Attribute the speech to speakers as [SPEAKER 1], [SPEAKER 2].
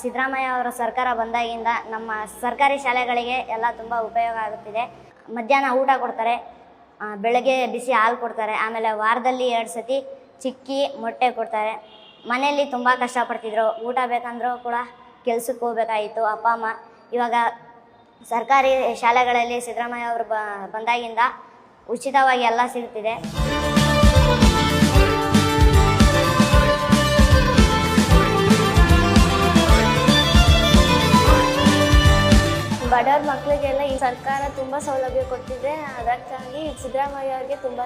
[SPEAKER 1] ಸಿದ್ದರಾಮಯ್ಯ ಅವರ ಸರ್ಕಾರ ಬಂದಾಗಿಂದ ನಮ್ಮ ಸರ್ಕಾರಿ ಶಾಲೆಗಳಿಗೆ ಎಲ್ಲ ತುಂಬ ಉಪಯೋಗ ಆಗುತ್ತಿದೆ. ಮಧ್ಯಾಹ್ನ ಊಟ ಕೊಡ್ತಾರೆ, ಬೆಳಗ್ಗೆ ಬಿಸಿ ಹಾಲು ಕೊಡ್ತಾರೆ, ಆಮೇಲೆ ವಾರದಲ್ಲಿ 2 ಸತಿ ಚಿಕ್ಕಿ ಮೊಟ್ಟೆ ಕೊಡ್ತಾರೆ. ಮನೆಯಲ್ಲಿ ತುಂಬ ಕಷ್ಟಪಡ್ತಿದ್ರು, ಊಟ ಬೇಕಂದ್ರೂ ಕೂಡ ಕೆಲ್ಸಕ್ಕೆ ಹೋಗ್ಬೇಕಾಯಿತು ಅಪ್ಪ ಅಮ್ಮ. ಇವಾಗ ಸರ್ಕಾರಿ ಶಾಲೆಗಳಲ್ಲಿ ಸಿದ್ದರಾಮಯ್ಯ ಅವರು ಬಂದಾಗಿಂದ ಉಚಿತವಾಗಿ ಎಲ್ಲ ಸಿಗ್ತಿದೆ.
[SPEAKER 2] ಬಡವ್ರ ಮಕ್ಕಳಿಗೆಲ್ಲ ಈ ಸರ್ಕಾರ ತುಂಬ ಸೌಲಭ್ಯ ಕೊಡ್ತಿದೆ. ಅದಕ್ಕಾಗಿ ಸಿದ್ದರಾಮಯ್ಯ ಅವ್ರಿಗೆ ತುಂಬ